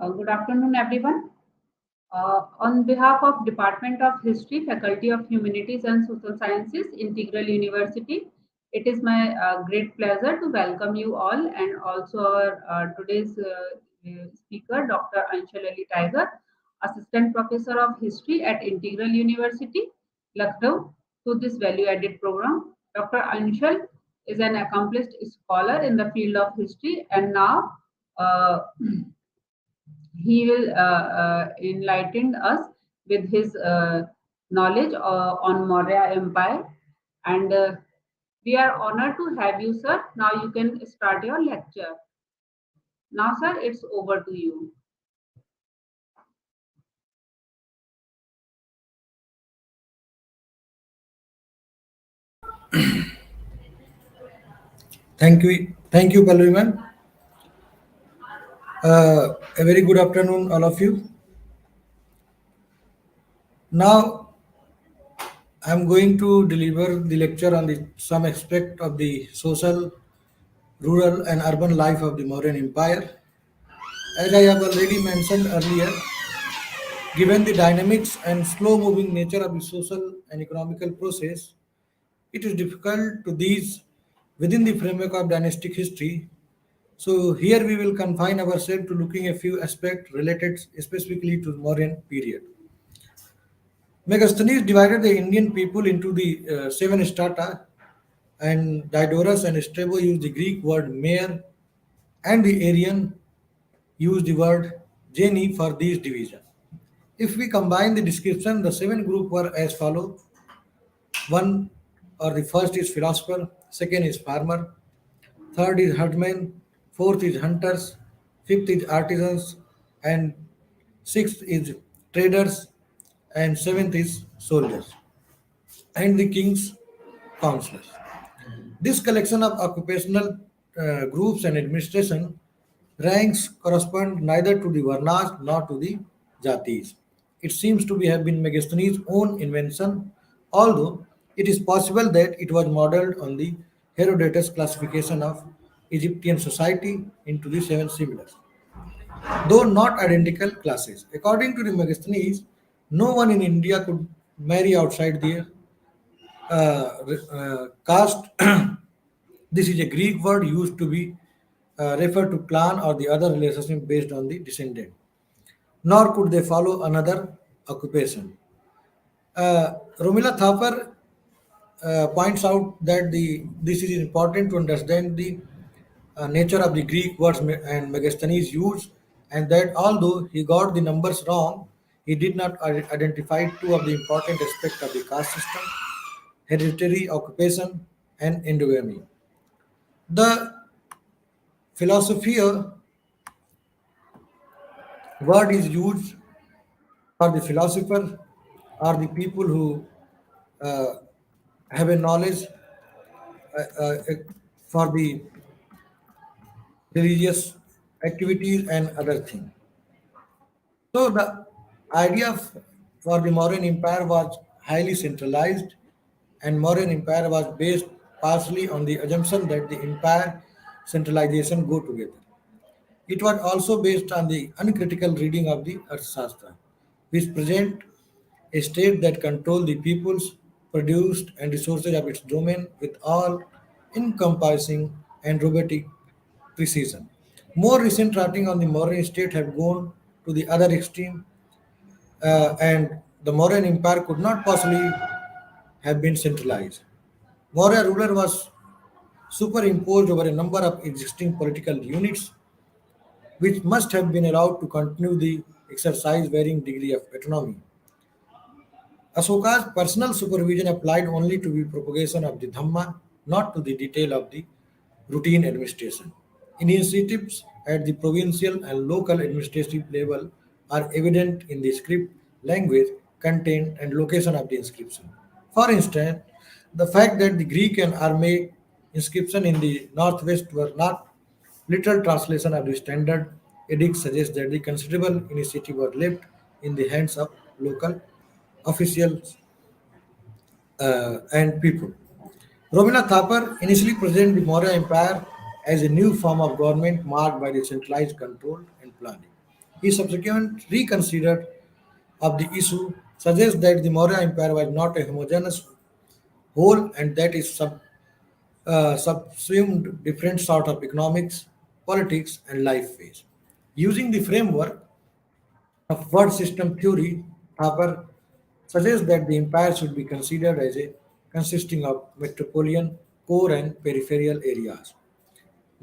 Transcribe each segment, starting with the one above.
Good afternoon, everyone. On behalf of Department of History, Faculty of Humanities and Social Sciences, Integral University, it is my great pleasure to welcome you all and also our today's speaker, Dr. Anshul Ali Tiger, Assistant Professor of History at Integral University, Lucknow, to this value-added program. Dr. Anshul is an accomplished scholar in the field of history and now uh, he will enlighten us with his knowledge on Maurya Empire. And we are honored to have you, sir. Now you can start your lecture. Now, sir, it's over to you. Thank you, Palviman. A very good afternoon, all of you. Now, I'm going to deliver the lecture on some aspect of the social, rural, and urban life of the Mauryan Empire. As I have already mentioned earlier, given the dynamics and slow-moving nature of the social and economical process, it is difficult to these within the framework of dynastic history. So here we will confine ourselves to looking a few aspects related specifically to the Mauryan period. Megasthenes divided the Indian people into the seven strata, and Diodorus and Strabo used the Greek word mayor, and the Aryan used the word geni for these divisions. If we combine the description, the seven groups were as follow. One or the first is philosopher, second is farmer, third is herdsmen, fourth is hunters, fifth is artisans, and sixth is traders, and seventh is soldiers, and the king's counselors. This collection of occupational groups and administration ranks correspond neither to the Varnas nor to the Jatis. It seems to be have been Megasthenes' own invention, although it is possible that it was modeled on the Herodotus classification of Egyptian society into the seven similars, though not identical classes. According to the Megasthenes, no one in India could marry outside their caste. This is a Greek word used to be refer to clan or the other relationship based on the descendant. Nor could they follow another occupation. Romila Thapar points out that this is important to understand the nature of the Greek words and Megasthenes used, and that although he got the numbers wrong, he did not identify two of the important aspects of the caste system: hereditary occupation and endogamy. The philosopher word is used for the philosopher or the people who uh, have a knowledge for the religious activities and other things. So the idea for the Mauryan Empire was highly centralized, and Mauryan Empire was based partially on the assumption that the empire centralization go together. It was also based on the uncritical reading of the Arthashastra, which present a state that controlled the peoples, produced and resources of its domain with all encompassing and robotic precision. More recent writing on the Mauryan state have gone to the other extreme, and the Mauryan Empire could not possibly have been centralized. Maurya ruler was superimposed over a number of existing political units, which must have been allowed to continue the exercise varying degree of autonomy. Asoka's personal supervision applied only to the propagation of the Dhamma, not to the detail of the routine administration. Initiatives at the provincial and local administrative level are evident in the script, language, content, and location of the inscription. For instance, the fact that the Greek and Aramaic inscription in the northwest were not literal translation of the standard edict suggests that the considerable initiative was left in the hands of local officials and people. Robina Thapar initially presented the Maurya Empire as a new form of government marked by the centralized control and planning. He subsequently reconsidered of the issue, suggests that the Maurya Empire was not a homogeneous whole and that it subsumed different sort of economics, politics, and life phase. Using the framework of word system theory, Thapar suggests that the empire should be considered as a consisting of metropolitan core and peripheral areas.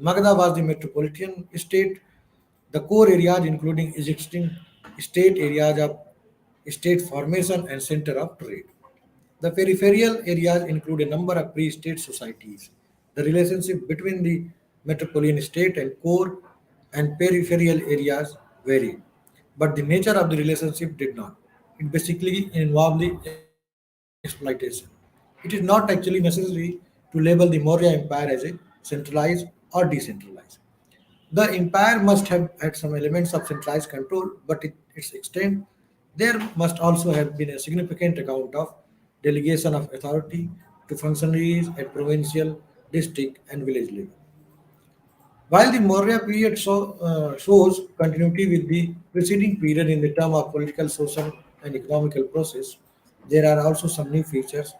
Magadha was the metropolitan state. The core areas, including existing state areas of state formation and center of trade. The peripheral areas include a number of pre-state societies. The relationship between the metropolitan state and core and peripheral areas varied, but the nature of the relationship did not. It basically involved the exploitation. It is not actually necessary to label the Maurya Empire as a centralized or decentralized. The empire must have had some elements of centralized control, but its extent there must also have been a significant account of delegation of authority to functionaries at provincial, district, and village level. While the Maurya period shows continuity with the preceding period in the term of political, social, and economical process, there are also some new features.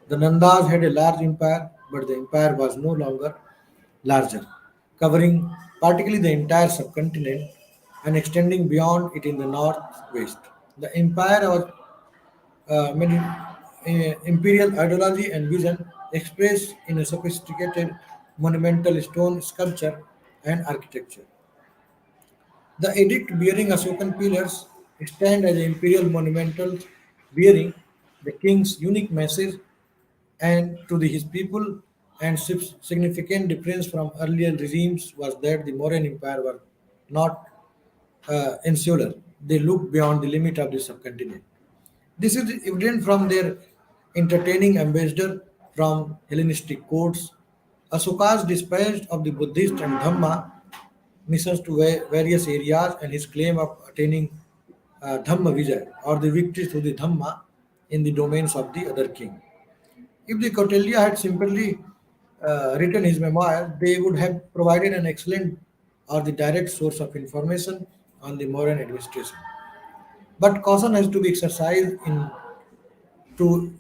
The Nandas had a large empire, but the empire was no longer larger, covering practically the entire subcontinent and extending beyond it in the northwest. The empire was imperial ideology and vision expressed in a sophisticated monumental stone sculpture and architecture. The edict bearing Ashokan pillars stand as imperial monumentals bearing the king's unique message and to his people and significant difference from earlier regimes was that the Mauryan Empire were not insular. They looked beyond the limit of the subcontinent. This is evident from their entertaining ambassador from Hellenistic courts, Asoka's dispatch of the Buddhist and Dhamma missions to various areas, and his claim of attaining Dhamma Vijay or the victory through the Dhamma in the domains of the other king. If the Kautilya had simply written his memoir, they would have provided an excellent or the direct source of information on the Mauryan administration. But caution has to be exercised in to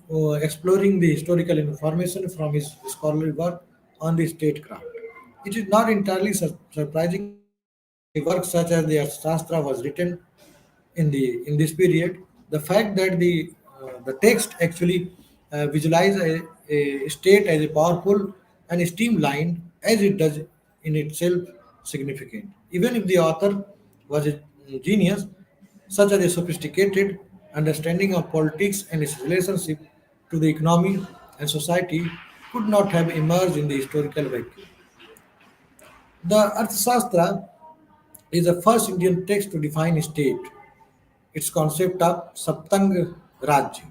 exploring the historical information from his scholarly work on the statecraft. It is not entirely surprising that a work such as the Arthashastra was written in this period. The fact that the text actually visualize a state as a powerful and streamlined as it does in itself significant. Even if the author was a genius, such as a sophisticated understanding of politics and its relationship to the economy and society could not have emerged in the historical vacuum. The Arthashastra is the first Indian text to define a state. Its concept of Saptang Raj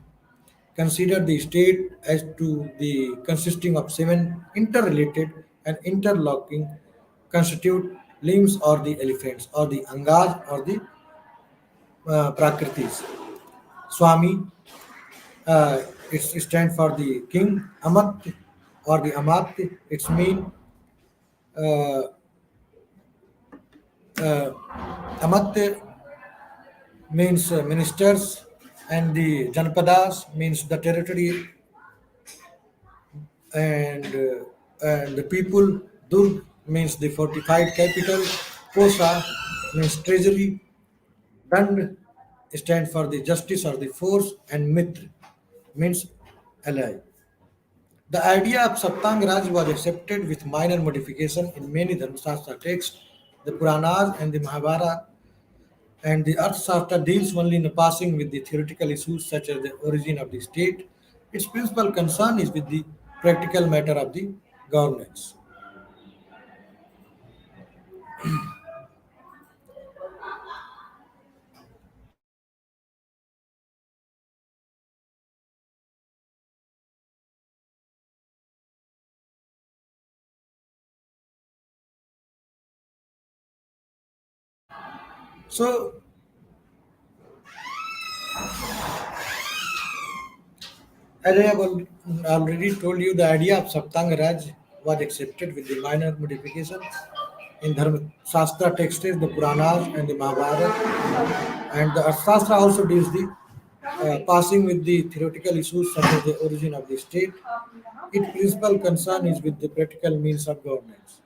considered the state as to the consisting of seven interrelated and interlocking constitute limbs or the elephants or the angas or the prakritis. Swami, it stands for the king. Amat or the amat, it's mean uh, uh, amat means ministers, and the Janpadas means the territory and the people. Durg means the fortified capital. Kosa means treasury. Dand stands for the justice or the force, and Mitra means ally. The idea of Saptang Raj was accepted with minor modification in many Dharmashastra texts. The Puranas and the Mahabharata and the Arthashastra deals only in passing with the theoretical issues such as the origin of the state. Its principal concern is with the practical matter of the governance. So, as I have already told you, the idea of Saptang Raj was accepted with the minor modifications. in Dharma Shastra texts, the Puranas and the Mahabharata, and the Arthashastra also deals the passing with the theoretical issues such as the origin of the state. Its principal concern is with the practical means of governance.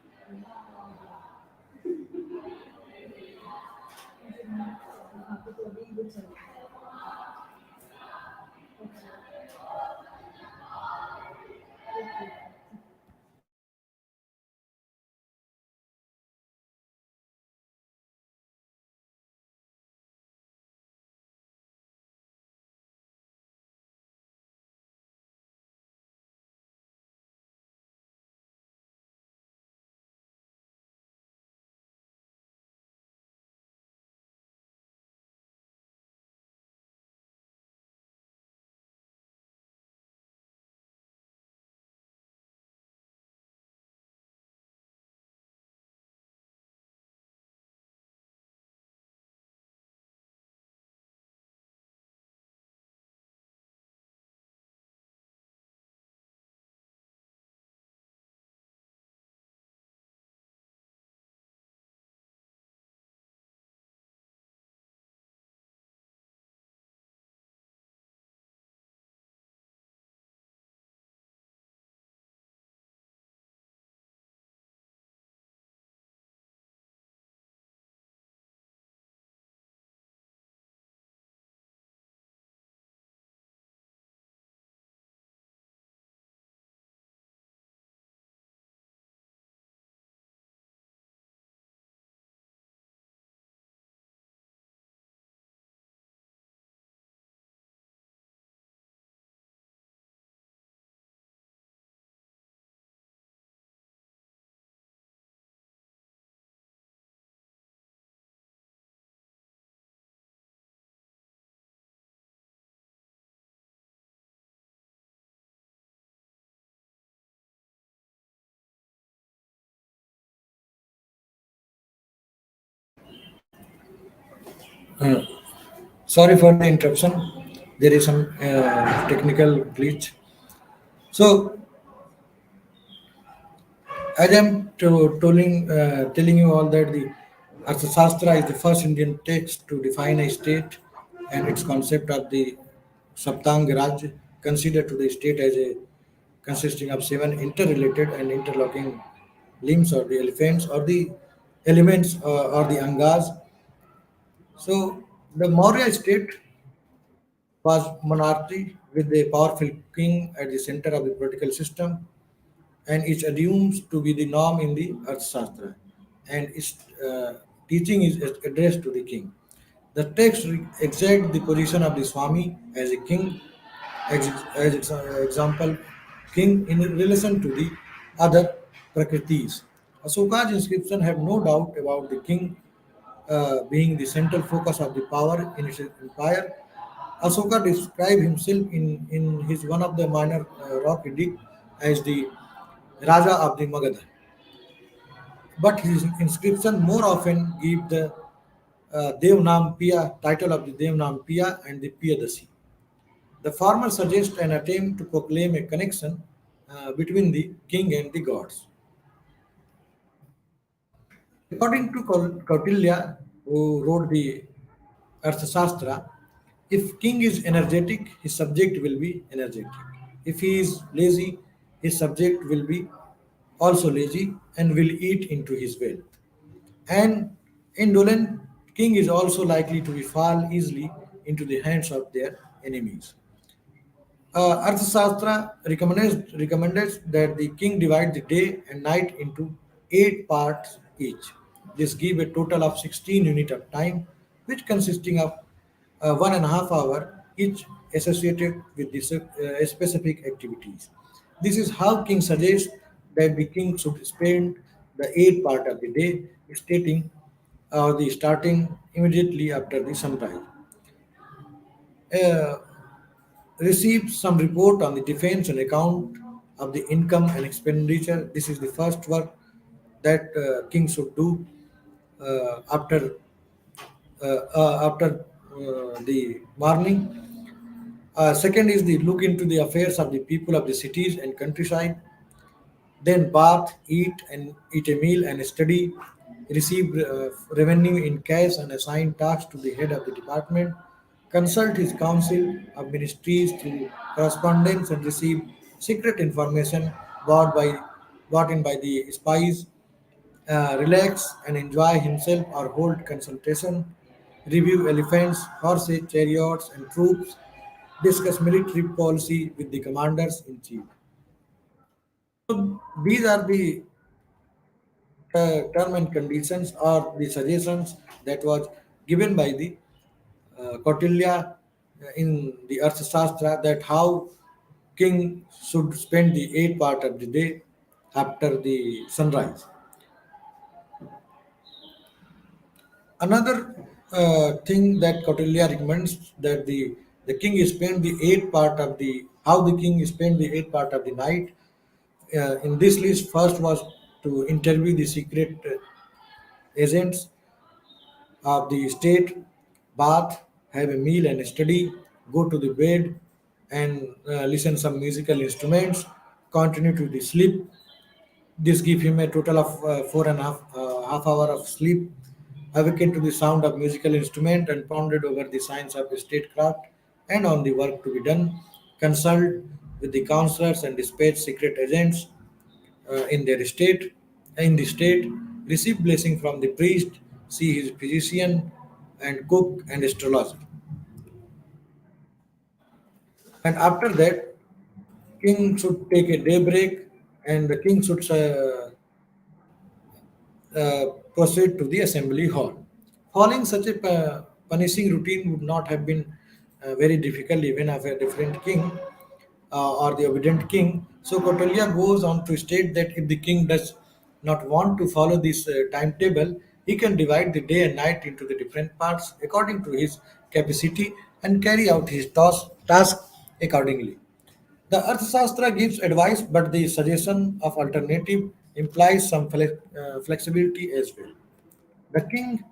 Uh, Sorry for the interruption. There is some technical glitch. So, as telling you all that the Arthashastra is the first Indian text to define a state and its concept of the Saptang Raj, considered to the state as a consisting of seven interrelated and interlocking limbs or the elephants or the elements or the angas. So the Maurya state was monarchy with a powerful king at the center of the political system, and is assumed to be the norm in the Arthashastra, and its teaching is addressed to the king. The text exact the position of the Swami as a king, example, king in relation to the other Prakritis. Asoka's inscription have no doubt about the king being the central focus of the power in his empire. Asoka described himself in his one of the minor rock edict as the Raja of the Magadha, but his inscription more often give the Devnam Piya title of the Devnam Piya and the Piyadasi. The former suggests an attempt to proclaim a connection between the king and the gods. According to Kautilya, who wrote the Arthashastra, if king is energetic, his subject will be energetic. If he is lazy, his subject will be also lazy and will eat into his wealth. An indolent king is also likely to be fall easily into the hands of their enemies. Arthashastra recommends that the king divide the day and night into 8 parts each. This give a total of 16 unit of time, which consisting of 1.5 hour each associated with this specific activities. This is how king suggests that the king should spend the 8 part of the day, stating the starting immediately after the sunrise. Uh, Received some report on the defense and account of the income and expenditure. This is the first work that king should do after the morning. Second is the look into the affairs of the people of the cities and countryside. Then bath, eat a meal and study receive revenue in cash and assign tasks to the head of the department, consult his council of ministries through correspondence and receive secret information bought by brought in by the spies, relax and enjoy himself or hold consultation, review elephants, horses, chariots, and troops, discuss military policy with the commanders in chief. So these are the term and conditions or the suggestions that was given by the Kautilya in the Arthashastra that how king should spend the eighth part of the day after the sunrise. Another thing that Kautilya recommends that the king spend the eighth part of the how the king spend the eighth part of the night. In this list, first was to interview the secret agents of the state, bath, have a meal and study, go to the bed and listen some musical instruments, continue to the sleep. This give him a total of four and a half hour of sleep. Awaken to the sound of musical instrument and pondered over the science of statecraft and on the work to be done. Consult with the counselors and dispatch secret agents in their state, in the state, receive blessing from the priest, see his physician and cook and astrologer. And after that, king should take a day break and the king should proceed to the assembly hall. Following such a punishing routine would not have been very difficult even of a different king or the obedient king. So Kautilya goes on to state that if the king does not want to follow this timetable, he can divide the day and night into the different parts according to his capacity and carry out his task accordingly. The Arthashastra gives advice, but the suggestion of alternative implies some flexibility as well. The king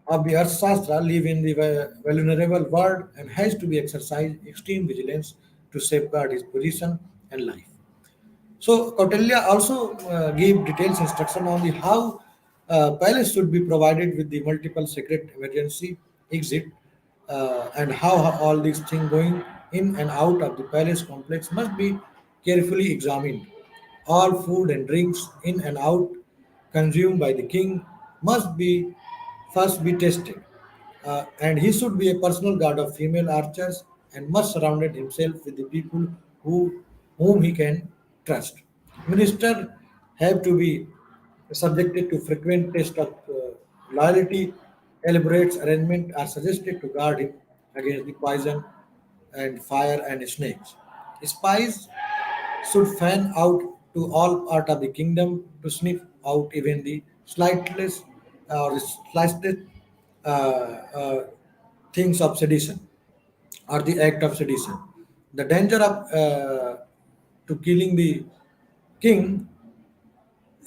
of the Arthashastra live in the vulnerable world and has to be exercised extreme vigilance to safeguard his position and life. So Kautilya also gave details instruction on the how palace should be provided with the multiple secret emergency exit and how all these things going in and out of the palace complex must be carefully examined. All food and drinks in and out consumed by the king must be first be tested. And he should be a personal guard of female archers and must surround himself with the people whom he can trust. Minister have to be subjected to frequent test of loyalty. Elaborate arrangement are suggested to guard him against the poison and fire and snakes. Spies should fan out to all part of the kingdom to sniff out even the slightest uh, uh, things of sedition or the act of sedition. The danger of to killing the king,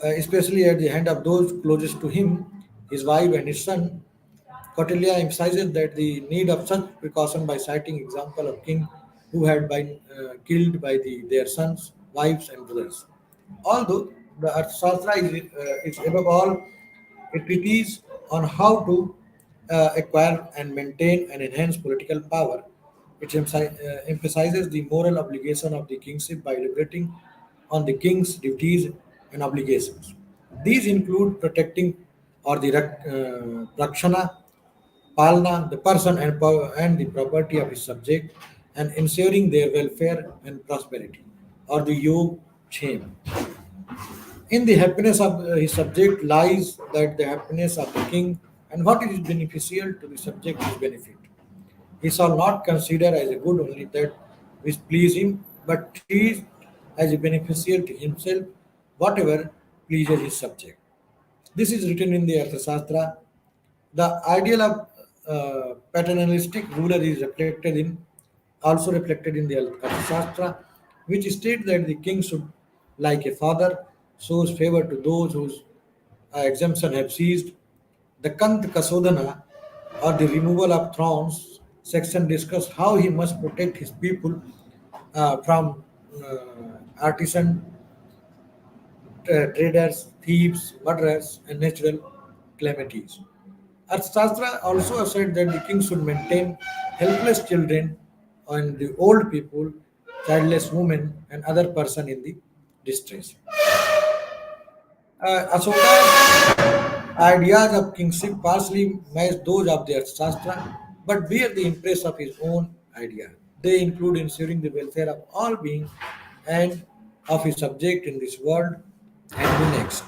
especially at the hand of those closest to him, his wife and his son, Kautilya emphasizes that the need of such precaution by citing example of king who had been killed by their sons, wives, and brothers. Although the Arthashastra is above all a treatise on how to acquire and maintain and enhance political power, it emphasizes the moral obligation of the kingship by elaborating on the king's duties and obligations. These include protecting or the rakshana, palna, the person and the property of his subject, and ensuring their welfare and prosperity, or the yog shame. In the happiness of his subject lies that the happiness of the king and what is beneficial to the subject is benefit. He shall not consider as a good only that which please him, but treat as a beneficial to himself whatever pleases his subject. This is written in the Arthashastra. The ideal of paternalistic ruler is reflected in also reflected in the Arthashastra, which states that the king should, like a father, shows favor to those whose exemption have ceased. The Kant Kasodhana, or the removal of thrones section, discuss how he must protect his people from artisan traders, thieves, murderers, and natural calamities. Arthashastra also said that the king should maintain helpless children and the old people, childless women, and other person in the distress. Ashoka's ideas of kingship partially match those of the Arthashastra, but bear the impress of his own idea. They include ensuring the welfare of all beings and of his subject in this world and the next.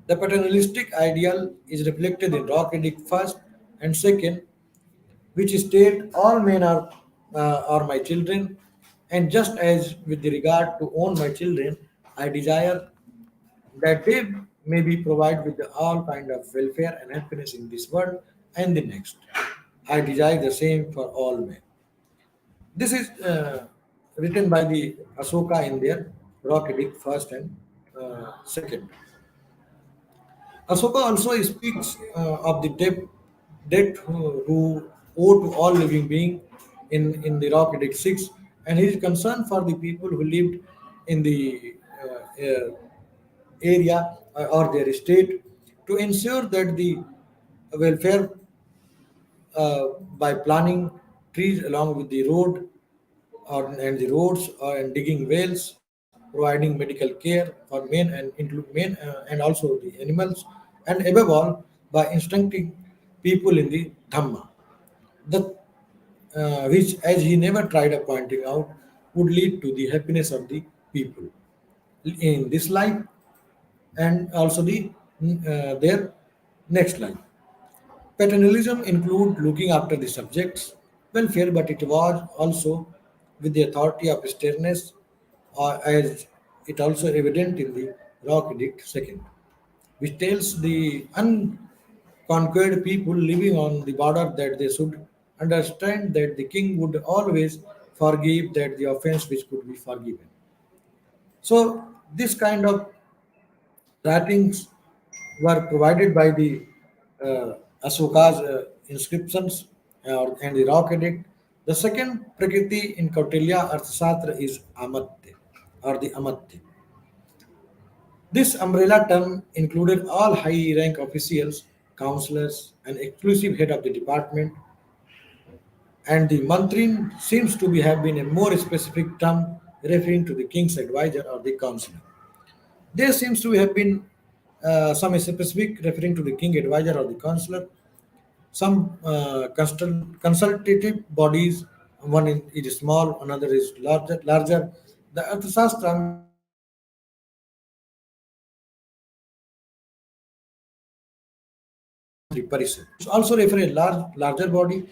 The paternalistic ideal is reflected in Rock Edict first and second, which state all men are my children, and just as with the regard to own my children, I desire that they may be provided with all kind of welfare and happiness in this world and the next. I desire the same for all men. This is written by the Asoka in their Rock Edict first and second. Asoka also speaks of the debt who owe to all living being in the Rock Edict 6, and he is concerned for the people who lived in the area or their state to ensure that the welfare by planting trees along with the road and the roads and digging wells, providing medical care for men and include men and also the animals, and above all by instructing people in the Dhamma, the, which, as he never tried of pointing out, would lead to the happiness of the people in this life and also their next life. Paternalism include looking after the subject's welfare, but it was also with the authority of sternness, as it also evident in the Rock Edict II, which tells the unconquered people living on the border that they should understand that the king would always forgive that the offense which could be forgiven. So this kind of writings were provided by the Asoka's inscriptions and the rock edict. The second Prakriti in Kautilya Arthashastra is Amatya or the Amatya. This umbrella term included all high rank officials, counselors, and exclusive head of the department, and the mantrin seems to be have been a more specific term referring to the king's advisor or the counselor. There seems to have been some specific referring to the king advisor or the counselor, some consultative bodies, one is small, another is larger. The Arthashastra mentions the Mantri Parishad. It also refers a larger body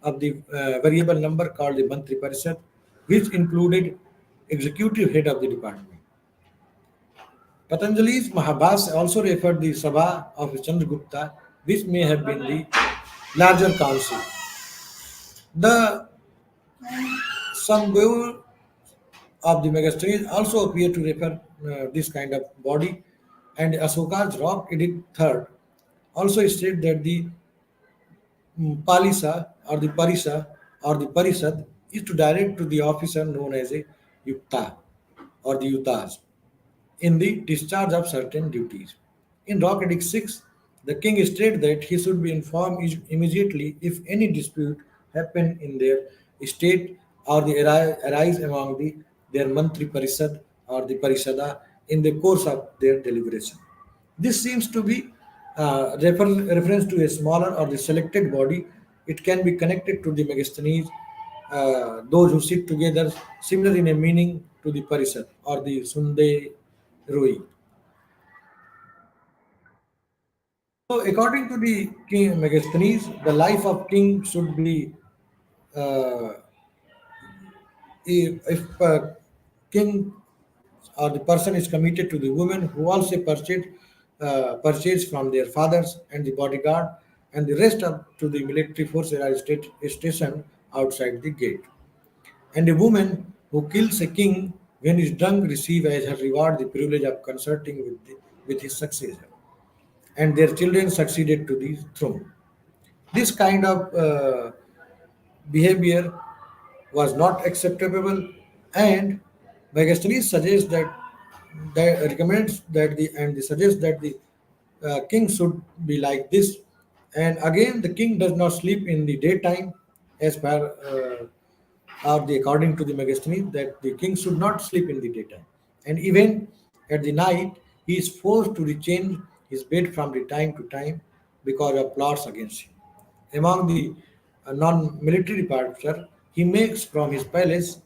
of the variable number called the Mantri Parishad, which included executive head of the department. Patanjali's Mahabhas also referred the Sabha of Chandragupta, which may have been the larger council. The Sambhu of the Megasthenes also appear to refer this kind of body, and Asoka's Rock Edict III also stated that the Palisa or the Parisa or the Parisad is to direct to the officer known as a Yukta or the Yutas in the discharge of certain duties. In Rock Edict 6, the king stated that he should be informed immediately if any dispute happen in their state or the arise among their Mantri Parishad or the Parishada in the course of their deliberation. This seems to be reference to a smaller or the selected body. It can be connected to the Megasthenes, those who sit together, similar in a meaning to the Parishad or the Sunde Rui. So, according to the king Megasthenes, the life of king should be uh, if king or the person is committed to the women who also purchase from their fathers and the bodyguard, and the rest up to the military force are stationed outside the gate. And a woman who kills a king when he is drunk receive as her reward the privilege of consulting with his successor, and their children succeeded to the throne. This kind of behavior was not acceptable, and Bagastani suggests that recommends that the and suggests that the king should be like this. And again, the king does not sleep in the daytime, as per or the according to the Megasthenes, that the king should not sleep in the daytime. And even at the night, he is forced to rechange his bed from the time to time because of plots against him. Among the non-military departure, he makes from his palace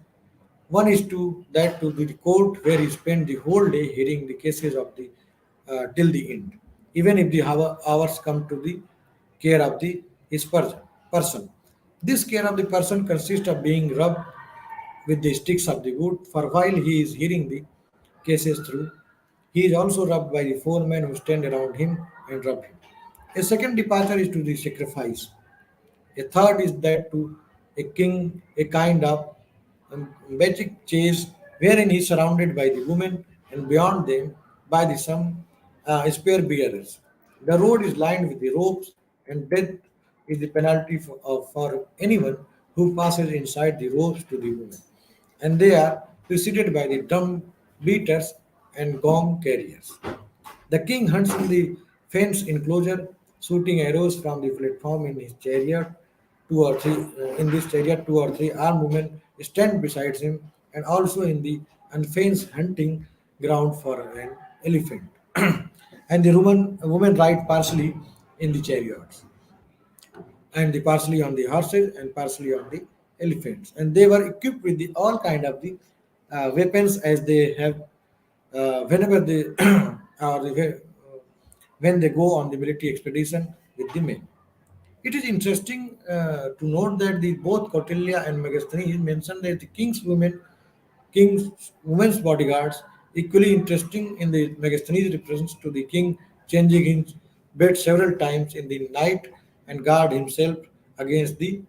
one is to the court where he spent the whole day hearing the cases of the till the end, even if the hours come to the care of the his person. This care of the person consists of being rubbed with the sticks of the wood, for while he is hearing the cases through, he is also rubbed by the four men who stand around him and rub him. A second departure is to the sacrifice. A third is that to a king, a kind of magic chase wherein he is surrounded by the women and beyond them by the some spear bearers. The road is lined with the ropes, and death is the penalty for anyone who passes inside the ropes to the women. And they are preceded by the drum beaters and gong carriers. The king hunts in the fenced enclosure, shooting arrows from the platform in his chariot. In this chariot, two or three armed women stand beside him, and also in the unfenced hunting ground for an elephant. And the women ride partially in the chariots and the partially on the horses and partially on the elephants, and they were equipped with the all kind of the weapons as they have whenever they or when they go on the military expedition with the men. It is interesting to note that the both Kautilya and Megasthenes mention that the king's women's bodyguards, equally interesting in the Megasthenes reference to the king changing his bed several times in the night and guard himself against the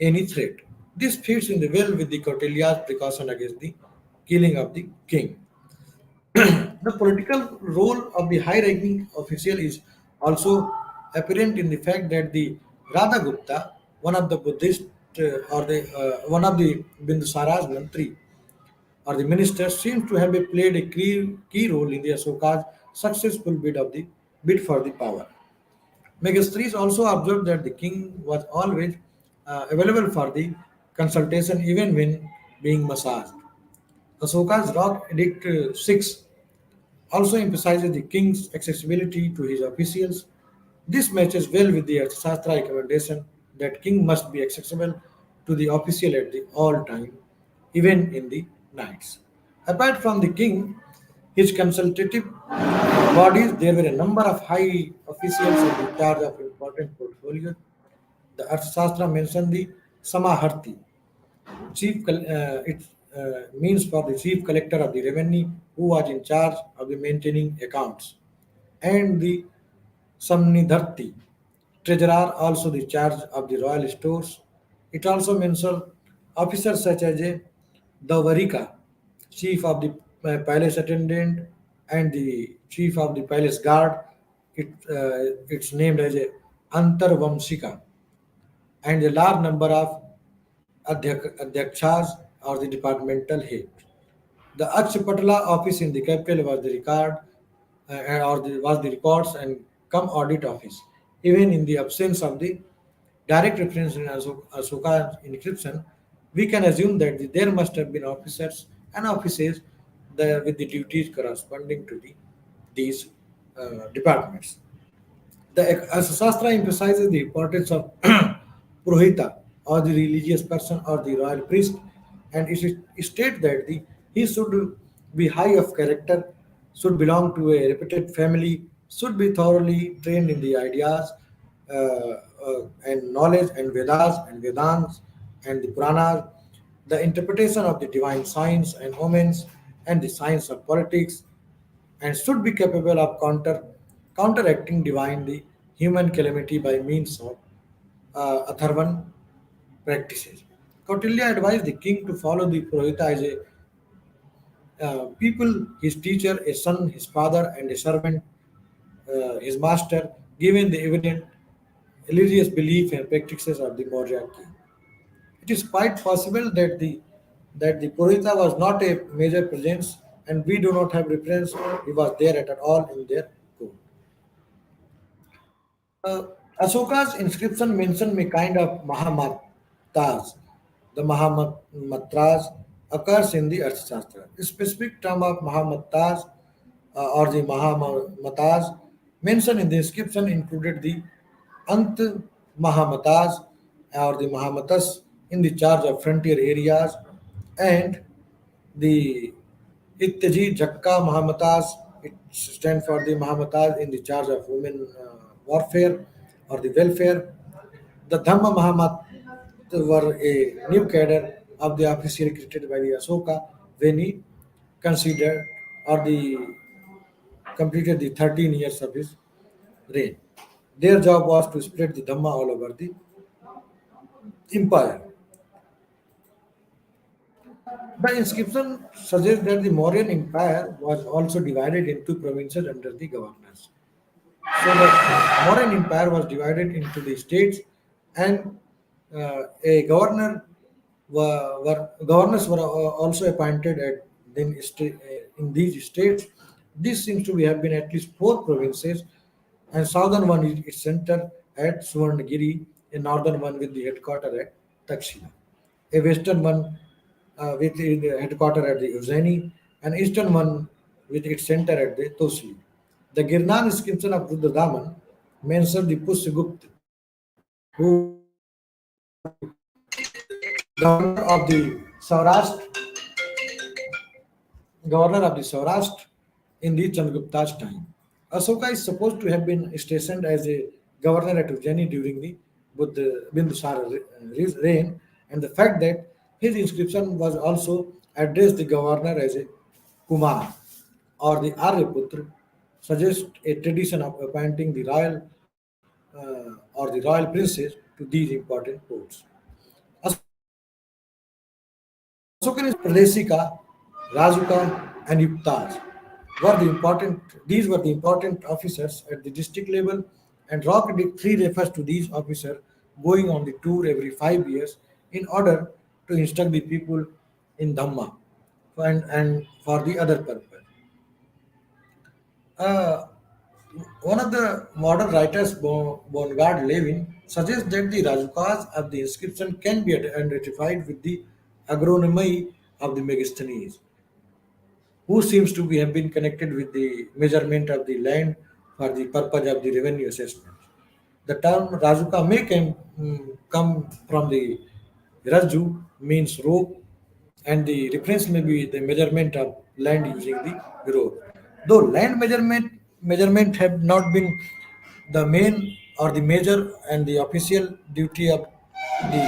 any threat. This fits in the well with the Kautilya's precaution against the killing of the king. The political role of the high-ranking official is also apparent in the fact that the Radhagupta, one of the Buddhist or the one of the Bindusara's mantri or the minister, seems to have played a key role in the Ashoka's successful bid for the power. Megasthenes also observed that the king was always available for the consultation even when being massaged. Ashoka's Rock Edict 6 also emphasizes the king's accessibility to his officials. This matches well with the Arthashastra recommendation that king must be accessible to the official at the all time, even in the nights. Apart from the king, his consultative bodies, there were a number of high officials in charge of important portfolios. The Arthashastra mentioned the Samaharti, it means for the chief collector of the revenue who was in charge of the maintaining accounts, and the Samnidharti, treasurer, also the charge of the royal stores. It also mentions officers such as a Davarika, chief of the palace attendant, and the chief of the palace guard. It's named as a Antarvamsika, and a large number of adhyakshas or the departmental head. The Akshapatala office in the capital was the was the records and come audit office. Even in the absence of the direct reference in Ashoka's inscription, we can assume that there must have been officers and offices there with the duties corresponding to these departments. The Sastra emphasizes the importance of Purohita or the religious person or the royal priest, and it states that he should be high of character, should belong to a reputed family, should be thoroughly trained in the ideas and knowledge and Vedas and Vedants and the Puranas, the interpretation of the divine signs and omens and the science of politics, and should be capable of counteracting divinely human calamity by means of Atharvan practices. Kautilya advised the king to follow the Purohita as a people, his teacher, a son, his father, and a servant, his master, given the evident religious belief and practices of the Maurya king. It is quite possible that the Purohita was not a major presence, and we do not have reference he was there at all in their court. Uh, Asoka's inscription mentioned a kind of Mahamatras. The Mahamatras occurs in the Arthashastra. The specific term of Mahamatras or the Mahamatas mentioned in the inscription included the Ant Mahamatas or the Mahamatas in the charge of frontier areas and the Ittaji Jakka Mahamatas, it stands for the Mahamatas in the charge of women warfare or the welfare. The Dhamma Mahamat were a new cadre of the official created by the Asoka when he considered or the completed the 13 years of his reign. Their job was to spread the Dhamma all over the empire. The inscription suggests that the Mauryan Empire was also divided into provinces under the governors. So the Mauryan Empire was divided into the states, and a governors were also appointed at in these states. This seems to be have been at least four provinces, and southern one is its center at Suvarnagiri, a northern one with the headquarter at Takshila, a western one with the headquarter at the Ujjaini, and eastern one with its center at the Tosli. The Girnan inscription of Rudradaman mentions the Pushyagupta, who was the governor of the Saurashtra in the Chandragupta's time. Asoka is supposed to have been stationed as a governor at Ujjaini during the Bindusara reign, and the fact that his inscription was also addressed the governor as a Kumar or the Aryaputra suggests a tradition of appointing the royal or the royal princes to these important posts. Asokan is Pradesika, Rajuka, and Yuktas these were the important officers at the district level, and Rock Edict 3 refers to these officers going on the tour every 5 years in order to instruct the people in Dhamma and for the other purpose. Uh, One of the modern writers, Bongard Levin, suggests that the Rajukas of the inscription can be identified with the agronomy of the Megasthenes, who seems to be have been connected with the measurement of the land for the purpose of the revenue assessment. The term Rajuka may come from the Raju means rope, and the reference may be the measurement of land using the rope. Though land measurement have not been the main or the major and the official duty of the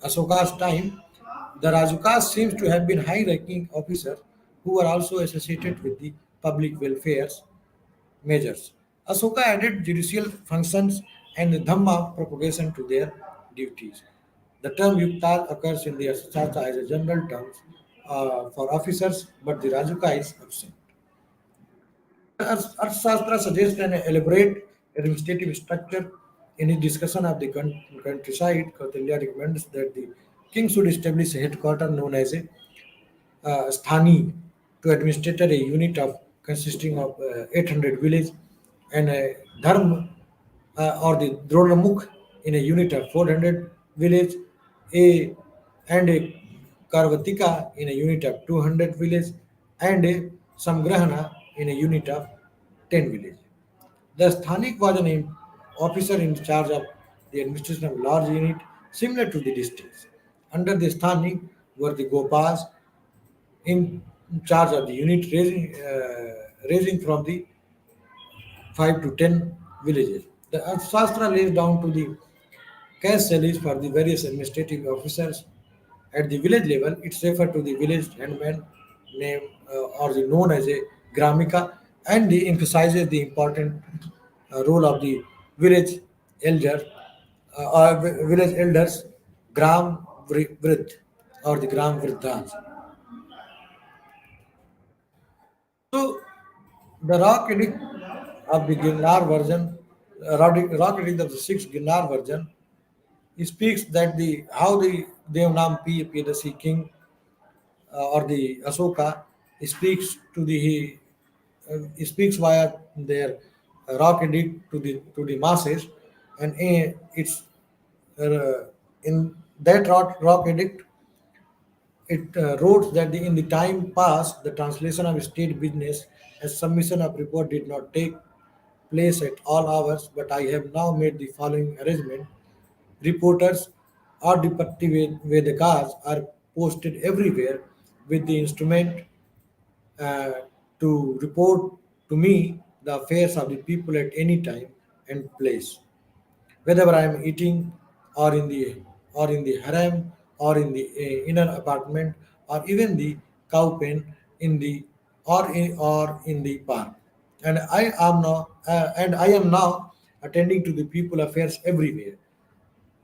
Asoka's time, the Rajukas seems to have been high-ranking officers who were also associated with the public welfare measures. Asoka added judicial functions and the Dhamma propagation to their duties. The term Yuktal occurs in the Arthashastra as a general term for officers, but the Rajuka is absent. The Arthashastra suggests an elaborate administrative structure. In his discussion of the countryside, Kautilya recommends that the king should establish a headquarter known as a Sthani to administer a unit of consisting of 800 villages and a Dharm or the Dronamukh in a unit of 400 village, a and a Karvatika in a unit of 200 village, and a Samgrahana in a unit of 10 village. The Sthanik was an officer in charge of the administration of large unit similar to the districts. Under the Sthanik were the Gopas in charge of the unit raising from the 5 to 10 villages. The Shastra lays down to the cash salaries for the various administrative officers. At the village level, it's referred to the village handman name or the known as a Gramika, and the emphasizes the important role of the village elder village elders, Gram Vrit or the Gram Vriddhas. So the rock edict of the Ginnar version, rock edict of the sixth Ginnar version, it speaks that the how the Devnam Piyadasi king or the Asoka speaks to the he speaks via their rock edict to the masses, and it's in that rock edict it wrote that in the time past, the translation of state business and submission of report did not take place at all hours, but I have now made the following arrangement. Reporters or the Vedacars are posted everywhere with the instrument uh, to report to me the affairs of the people at any time and place, whether I am eating or in the harem or in the inner apartment or even the cow pen in the or in the park. And I am now attending to the people affairs everywhere.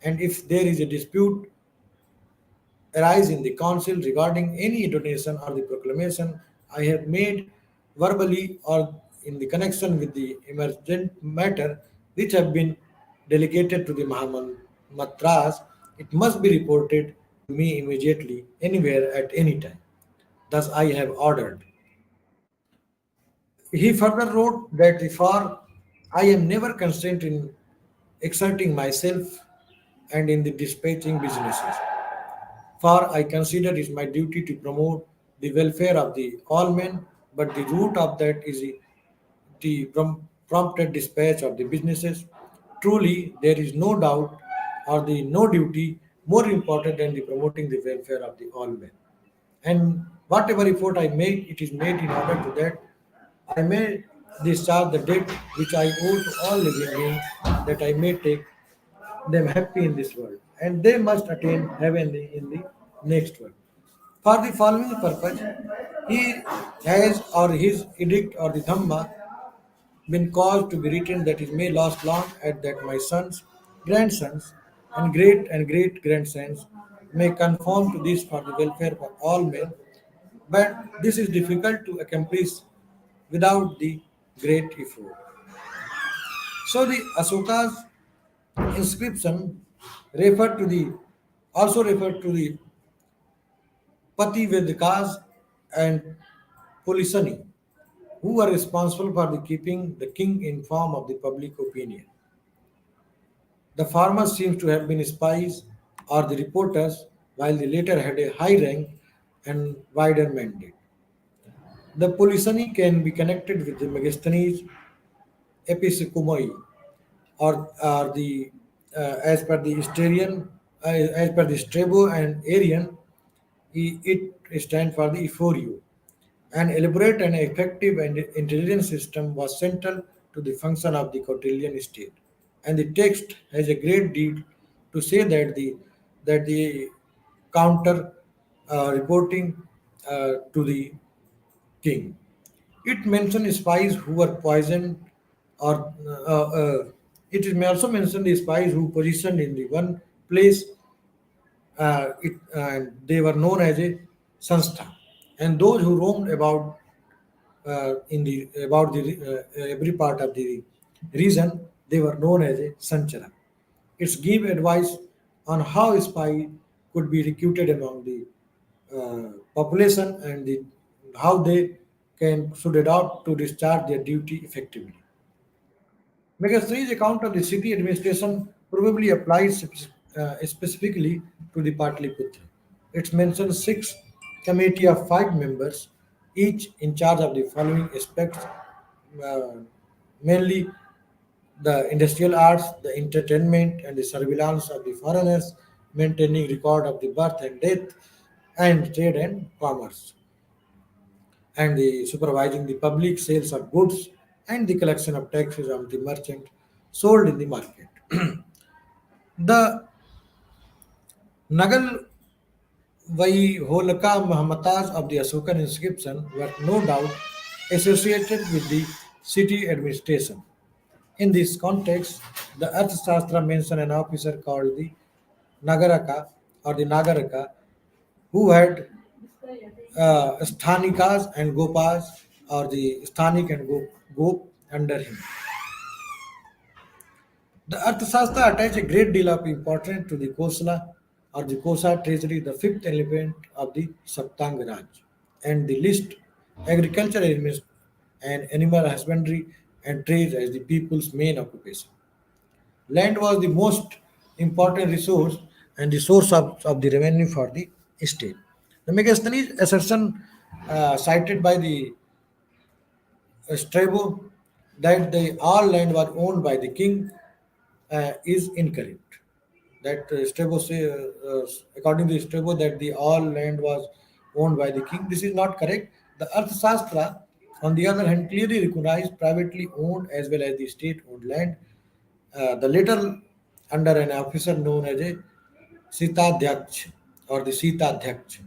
And if there is a dispute arise in the council regarding any donation or the proclamation I have made verbally or in the connection with the emergent matter which have been delegated to the Matras, it must be reported to me immediately, anywhere, at any time. Thus I have ordered. He further wrote that for I am never constrained in exerting myself and in the dispatching businesses. For I consider it my duty to promote the welfare of the all men, but the root of that is the prompted dispatch of the businesses. Truly, there is no doubt or the no duty more important than the promoting the welfare of the all men. And whatever effort I make, it is made in order to that I may discharge the debt which I owe to all living beings, that I may take them happy in this world, and they must attain heaven in the next world. For the following purpose, he has or his edict or the Dhamma been caused to be written that it may last long, and that my sons, grandsons, and great grandsons may conform to this for the welfare of all men. But this is difficult to accomplish without the great effort. So the Asoka's inscription referred to the also referred to the Pativedakas and Polisani, who were responsible for the keeping the king informed of the public opinion. The former seems to have been spies or the reporters, while the latter had a high rank and wider mandate. The Polisani can be connected with the Megasthenes episychomoi, or the as per the as per the Strabo and Arian, it stands for the purview. An elaborate and effective and intelligent system was central to the function of the Cotilian state, and the text has a great deal to say that the counter reporting to the king. It mentions spies who were poisoned, or it may also mention the spies who positioned in the one place. They were known as a sanstha, and those who roamed in the about the every part of the region, they were known as a sanchara. It's give advice on how a spy could be recruited among the population, and how they can should adopt to discharge their duty effectively. Megasthene's account of the city administration probably applies specifically to the Patliputra. It mentions six committee of five members, each in charge of the following aspects, uh, mainly the industrial arts, the entertainment, and the surveillance of the foreigners, maintaining record of the birth and death, and trade and commerce, and the supervising the public sales of goods and the collection of taxes of the merchant sold in the market. The Nagal Vaiholaka Mahamatas of the Asokan inscription were no doubt associated with the city administration. In this context, the Arthashastra mentions an officer called the Nagaraka or the Nagaraka, who had Sthanikas and Gopas, or the Sthanik and Gop under him. The Arthashastra attached a great deal of importance to the Kosala or the Kosa treasury, the fifth element of the Saptang Raj, and the list agriculture elements and animal husbandry and trade as the people's main occupation. Land was the most important resource and the source of the revenue for the state. The Megasthenes assertion cited by the Strabo that the all land was owned by the king is incorrect. That Strabo say, according to Strabo, that the all land was owned by the king. This is not correct. The Arthashastra, on the other hand, clearly recognized privately owned as well as the state-owned land. The latter under an officer known as a Sitadhyaksh or the Sitadhyaksh.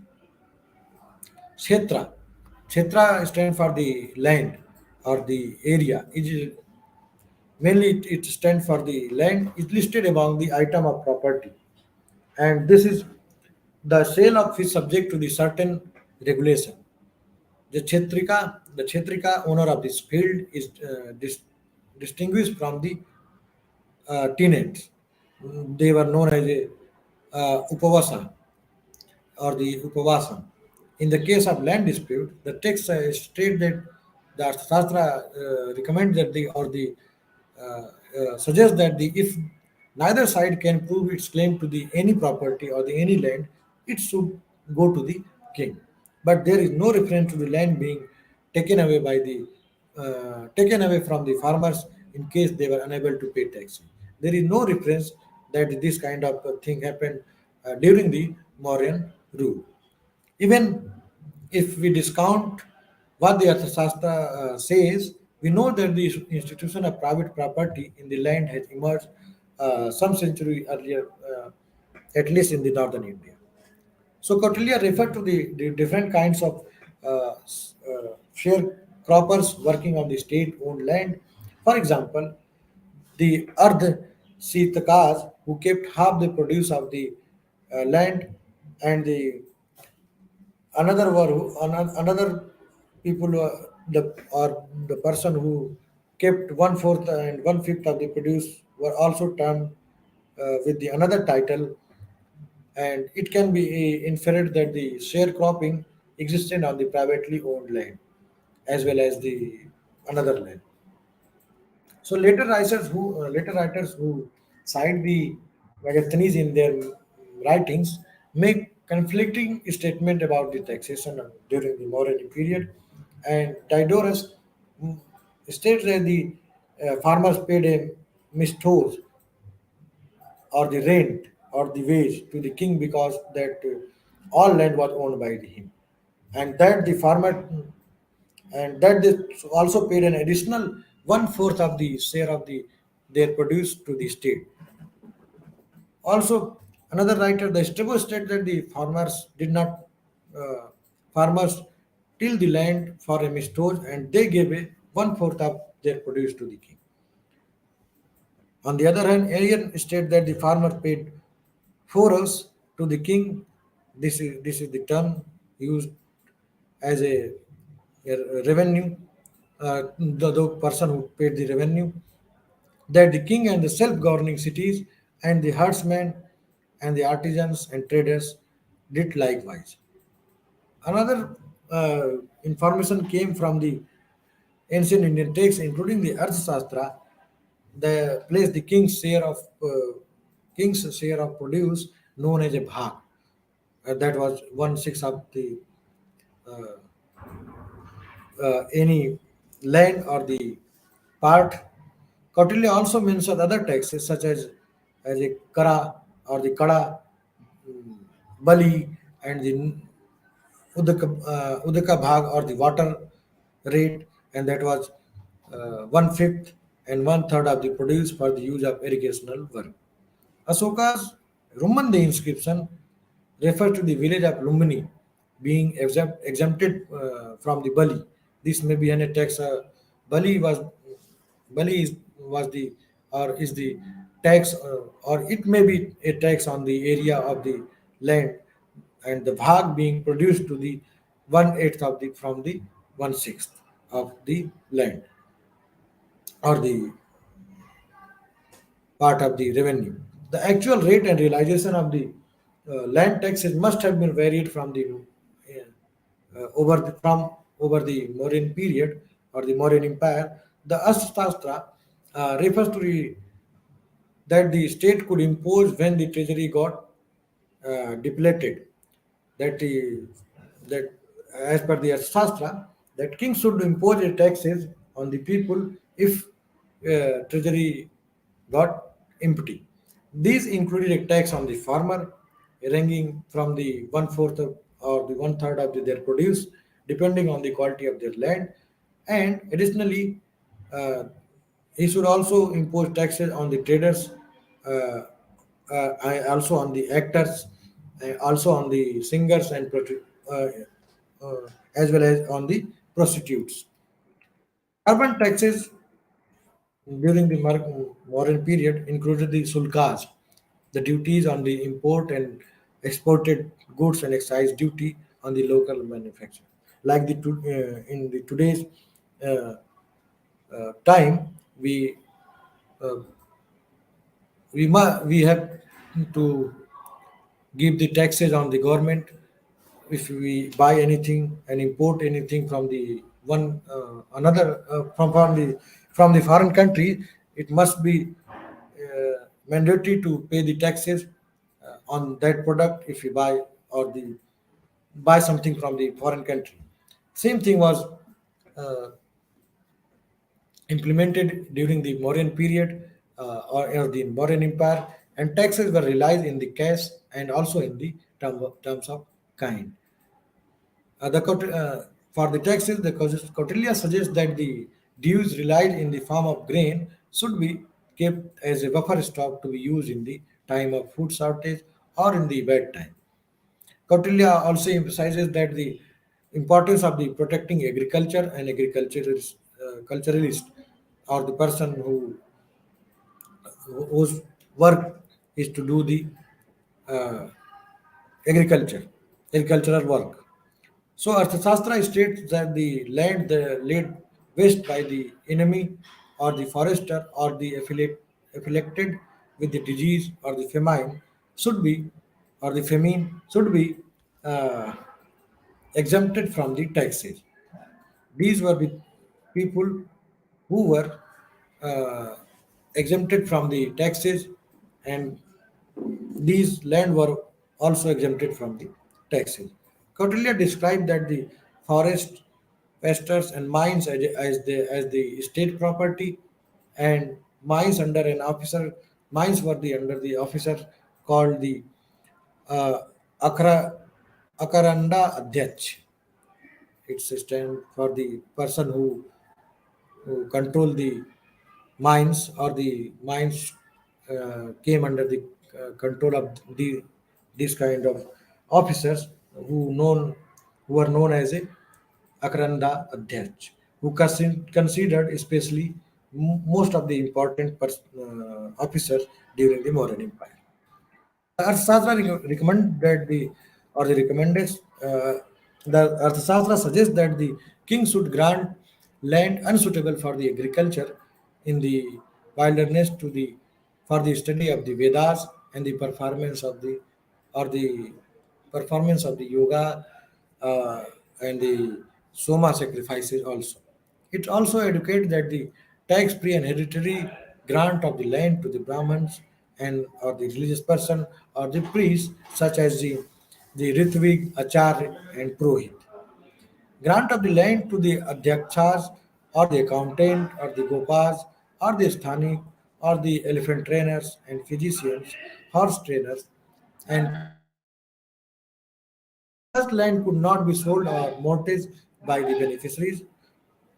Kshetra. Kshetra stands for the land or the area. It is mainly it stands for the land is listed among the item of property, and this is the sale of is subject to the certain regulation. The Kshetrika owner of this field is distinguished from the tenants. They were known as a upavasa or the upavasa. In the case of land dispute, the text state that the Shastra recommends that the or the suggests that the if neither side can prove its claim to the any property or the any land, it should go to the king. But there is no reference to the land being taken away from the farmers in case they were unable to pay taxes. There is no reference that this kind of thing happened during the Mauryan rule. Even if we discount what the Arthashastra says, we know that the institution of private property in the land has emerged some century earlier, at least in the northern India. So Kautilya referred to the different kinds of sharecroppers working on the state-owned land. For example, the Ardh Sitakas who kept half the produce of the land, and the another were another people the or the person who kept one fourth and one fifth of the produce were also termed with the another title, and it can be inferred that the sharecropping existed on the privately owned land as well as the another land. So later writers who cite the Megasthenes in their writings make conflicting statement about the taxation during the Mauryan period, and Diodorus mm, states that the farmers paid a mistos or the rent or the wage to the king because that all land was owned by him, and that the farmer and that they also paid an additional one fourth of the share of their produce to the state. Also, another writer, the Strabo, stated that the uh, farmers till the land for a mistos, and they gave a one fourth of their produce to the king. On the other hand, Arian stated that the farmer paid foros to the king. This is the term used as a revenue, the person who paid the revenue, that the king and the self-governing cities and the herdsmen and the artisans and traders did likewise. Another information came from the ancient Indian texts, including the Arthashastra, the place the king's share of produce known as a bhag. That was one sixth of the any land or the part. Kautilya also mentioned other taxes such as a kara or the kada, bali, and the udaka bhag or the water rate, and that was one fifth and one third of the produce for the use of irrigational work. Asoka's Rumande inscription refers to the village of Lumbini being exempted from the Bali. This may be an tax. Bali was Bali was the or is the tax, or it may be a tax on the area of the land, and the bhag being produced to the one eighth of the from the one sixth of the land or the part of the revenue. The actual rate and realization of the land taxes must have been varied from the over the Mauryan period or the Mauryan Empire. The Astastra refers to that the state could impose when the treasury got depleted. That that as per the Shastra, that king should impose a taxes on the people if treasury got empty. These included a tax on the farmer, ranging from the one fourth of, or the one third of their produce, depending on the quality of their land, and additionally, uh, he should also impose taxes on the traders, uh, also on the actors, also on the singers and as well as on the prostitutes. Urban taxes during the modern period included the sulkas, the duties on the import and exported goods and excise duty on the local manufacture. Like in the today's uh, time, uh, we have to give the taxes on the government if we buy anything and import anything from the one another from the foreign country. It must be mandatory to pay the taxes on that product if you buy or the buy something from the foreign country. Same thing was uh, implemented during the Mauryan period or the Mauryan Empire, and taxes were realized in the cash and also in the terms of kind. For the taxes, the Kautilya suggests that the dues relied in the form of grain should be kept as a buffer stock to be used in the time of food shortage or in the bad time. Kautilya also emphasizes that the importance of the protecting agriculture and culturalist or the person whose work is to do the uh, agriculture, agricultural work. So Arthashastra states that the land laid waste by the enemy or the forester or the afflicted with the disease or the famine should be or the famine should be uh, exempted from the taxes. These were the people who were uh, exempted from the taxes, and these land were also exempted from the taxes. Kautilya described that the forest, pastures, and mines as the state property, and mines under an officer, mines were the under the officer called the uh, Akra, Akaranda Adhyach. It's a stand for the person who control the mines or the mines came under the control of these kind of officers who are known as a Akranda Adhyach, who considered especially most of the important officers during the Mauryan Empire. Arthashastra recommend that the or the recommended the Arthashastra suggests that the king should grant land unsuitable for the agriculture in the wilderness to the for the study of the Vedas and the or the performance of the yoga uh, and the soma sacrifices also. It also educates that the tax-free and hereditary grant of the land to the Brahmins and or the religious person or the priest, such as the Ritvik, Acharya, and Purohit. Grant of the land to the Adhyakshas or the accountant or the Gopas or the Sthani or the elephant trainers and physicians, horse trainers, and such land could not be sold or mortgaged by the beneficiaries,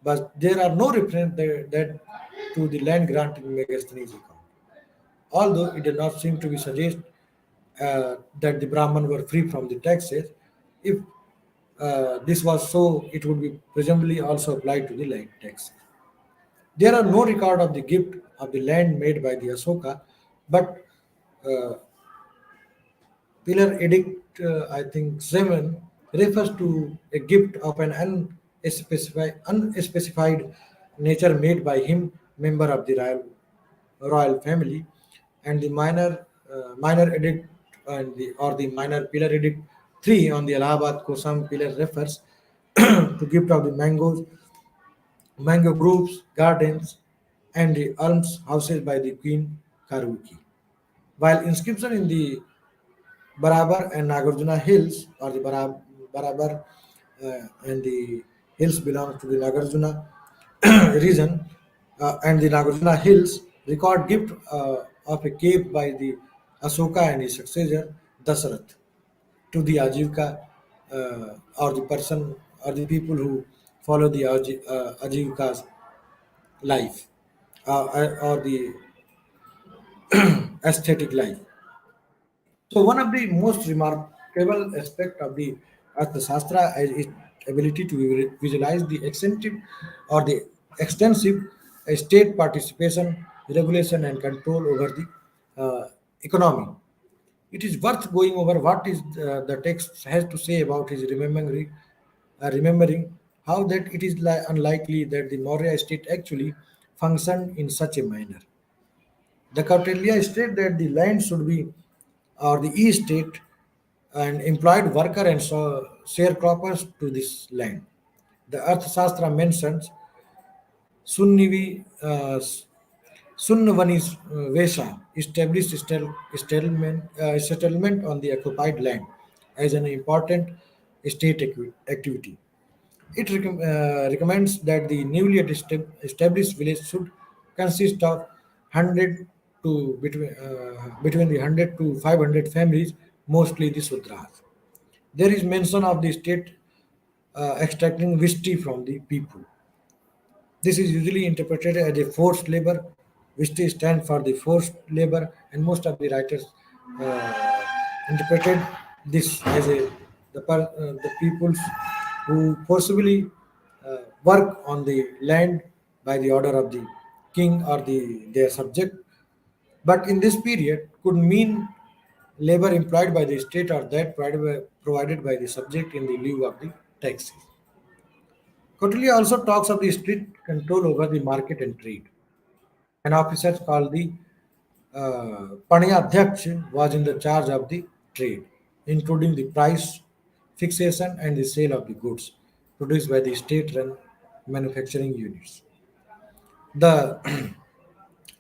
but there are no reference that to the land grant in Megasthenes account. Although it does not seem to be suggest that the Brahman were free from the taxes, if this was so, it would be presumably also applied to the land tax. There are no record of the gift of the land made by the Asoka, but uh, Pillar Edict, I think 7, refers to a gift of an unspecified nature made by him, member of the royal family, and the minor edict and the minor Pillar Edict 3 on the Allahabad Kosam pillar refers to gift of the mangoes mango groves, gardens, and the alms houses by the Queen Karuki. While inscription in the Barabar and Nagarjuna hills, or the Barabar and the hills belong to the Nagarjuna region, and the Nagarjuna hills record gift of a cave by the Asoka and his successor Dasarath to the Ajivika, or the person or the people who follow the Ajivika's life, or the aesthetic life. So one of the most remarkable aspect of the Arthashastra is its ability to visualize the extensive or the extensive state participation, regulation, and control over the economy. It is worth going over what is the text has to say about his remembering how that it is unlikely that the Maurya state actually functioned in such a manner. The Kautilya state that the land should be, or the E state, and employed worker and sharecroppers to this land. The Arthashastra mentions Sunnivi, Sunnavani Vesha established settlement on the occupied land as an important state activity. It recommends that the newly established village should consist of 100 to between the 100 to 500 families, mostly the Sudras. There is mention of the state extracting vishti from the people. This is usually interpreted as a forced labor. Vishti stand for the forced labor, and most of the writers uh, interpreted this as the peoples who forcibly work on the land by the order of the king or their subject. But in this period, could mean labor employed by the state or that provided by the subject in the lieu of the taxes. Kautilya also talks of the strict control over the market and trade. An officer called the Panayadhyaksh was in the charge of the trade, including the price fixation and the sale of the goods produced by the state-run manufacturing units. The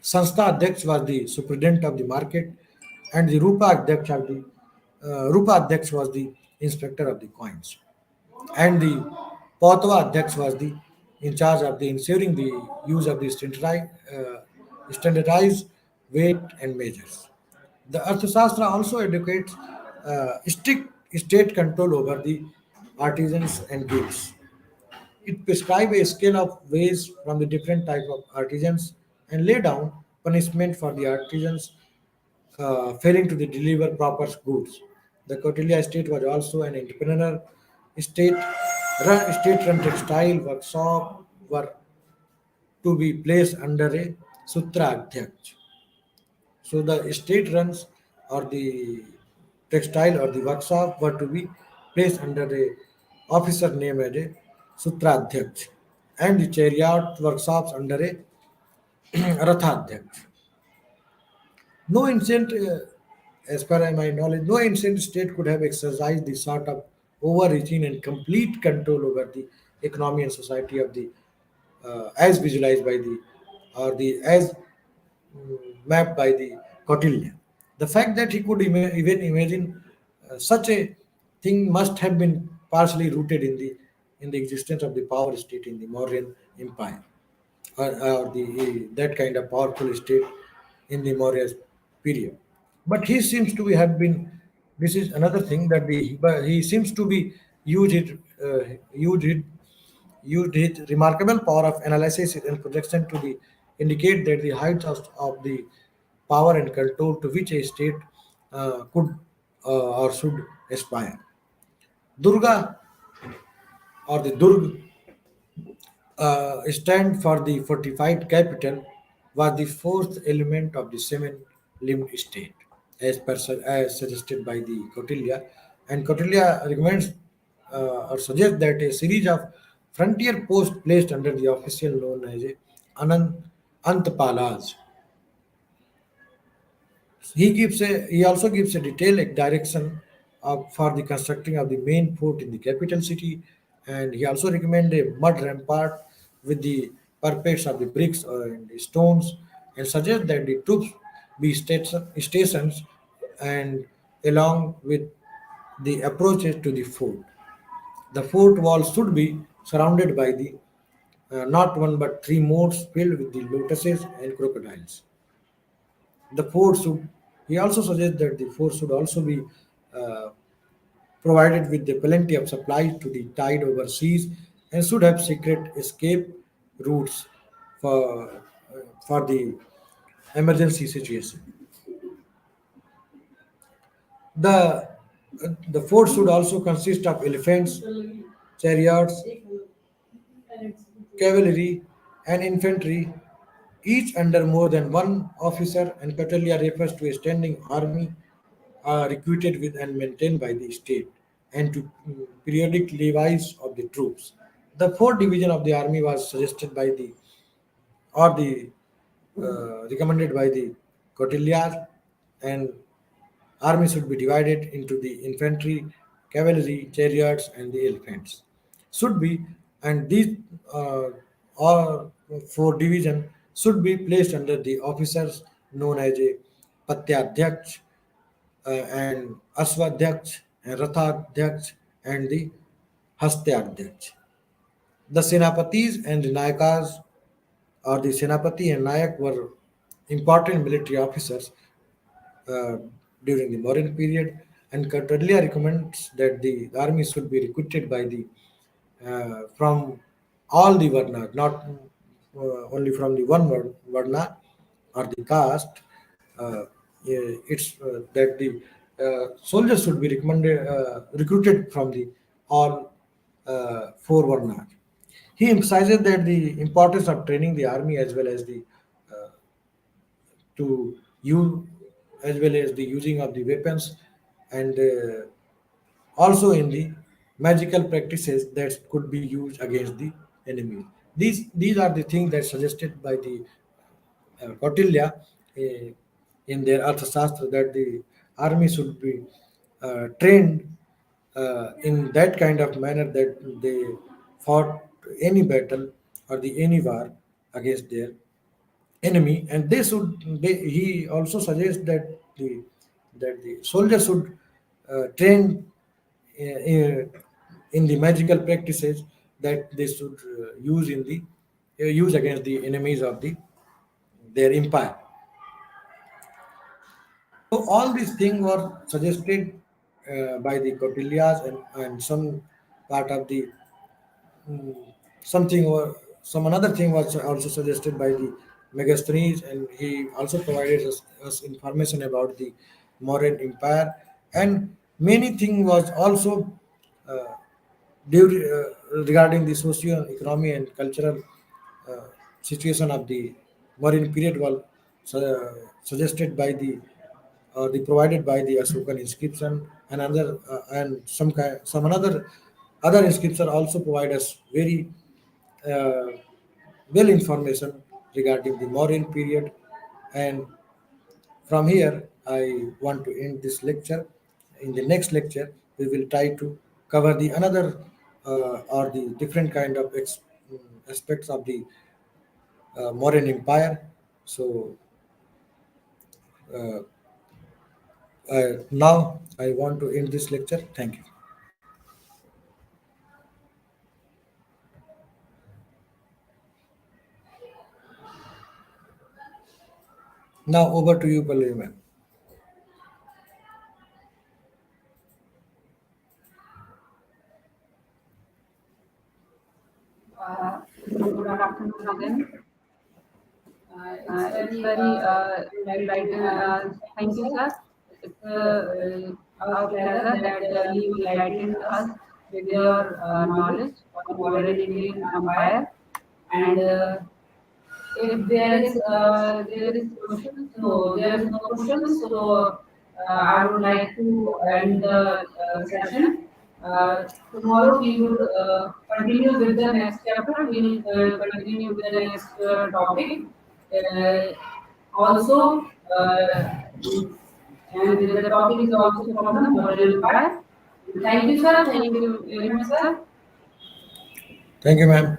Sanstha Adhyaksh was the superintendent of the market, and the Rupa Adhyaksh was the inspector of the coins, and the Pautava Adhyaksh was the in charge of the ensuring the use of the standardized weight and measures. The Arthashastra also educates strict state control over the artisans and guilds. It prescribes a scale of ways from the different type of artisans and lay down punishment for the artisans failing to deliver proper goods. The Kautilya state was also an entrepreneur state. State-run textile workshop were to be placed under a Sutra Adhyaksh. So the state runs or the textile or the workshop were to be placed under a officer named as a Sutradhyaksh, and the chariot workshops under a Rathadhyaksh. No ancient, as per my knowledge, no ancient state could have exercised the sort of overreaching and complete control over the economy and society of the as visualized by the or the as mapped by the Kautilya. The fact that he could even imagine such a thing must have been partially rooted in the existence of the power state in the Mauryan Empire, or the that kind of powerful state in the Maurya period. But he seems to be have been. This is another thing that but he seems to be used it used it used his remarkable power of analysis and projection to indicate that the heights of the power and control to which a state could or should aspire. Durga, or the Durg, stand for the fortified capital, was the fourth element of the seven-limbed state, as suggested by the Kautilya. And Kautilya recommends or suggests that a series of frontier posts placed under the official known as a Antpalas. He also gives a detailed direction for the constructing of the main fort in the capital city, and he also recommended a mud rampart with the parapets of the bricks and the stones, and suggest that the troops be stations and along with the approaches to the fort. The fort walls should be surrounded by the not one but three moats filled with the lotuses and crocodiles. The fort should. He also suggests that the fort should also be uh, provided with the plenty of supplies to the tide overseas and should have secret escape routes for the emergency situation. The the fort should also consist of elephants, chariots, cavalry, and infantry, each under more than one officer, and Catalia refers to a standing army recruited with and maintained by the state, and to periodic levies of the troops. The fourth division of the army was suggested by the or the recommended by the Cotillard, and army should be divided into the infantry, cavalry, chariots, and the elephants. Should be, and these uh, all four division should be placed under the officers known as a Patyadhyaksh and Aswadhyaksh and Rathadhyaksh and the Hastyadhyaksh. The Senapatis and the Nayakas or the Senapati and Nayak were important military officers uh, during the Mauryan period, and Katarlia recommends that the army should be recruited by the from all the Varna, not only from the one Varna or the caste. It's that the soldiers should be recommended recruited from the all four Varna. He emphasizes that the importance of training the army as well as the to use as well as the using of the weapons and also in the magical practices that could be used against the enemy. These are the things that suggested by the Kautilya in their Arthashastra that the army should be trained in that kind of manner that they fought any battle or the any war against their enemy, and he also suggests that the soldiers should train in the magical practices that they should use against the enemies of their empire. So all these things were suggested by the Kautilyas, and some part of the something or some another thing was also suggested by the Megasthenes, and he also provided us information about the Mauryan Empire, and many thing was also uh, regarding the socio-economic and cultural uh, situation of the Mauryan period was suggested by the provided by the Ashokan inscription, and other and some another other inscription also provide us very uh, well information regarding the Mauryan period. And from here, I want to end this lecture. In the next lecture, we will try to cover the another or the different kind of aspects of the Mauryan Empire. So uh, now I want to end this lecture. Thank you. Now over to you, Pallavi ma'am. Good afternoon again. It's very enlightening. Thank you, sir. It's our pleasure that you enlightened us with your knowledge on modern Indian Empire. And if there is question, so there is no question. So I would like to end the session. Tomorrow we will continue with the next chapter. We will continue with the next topic. Uh, also, and the topic is also from the Mauryan Empire. Thank you, sir. Thank you very much, sir. Thank you, ma'am.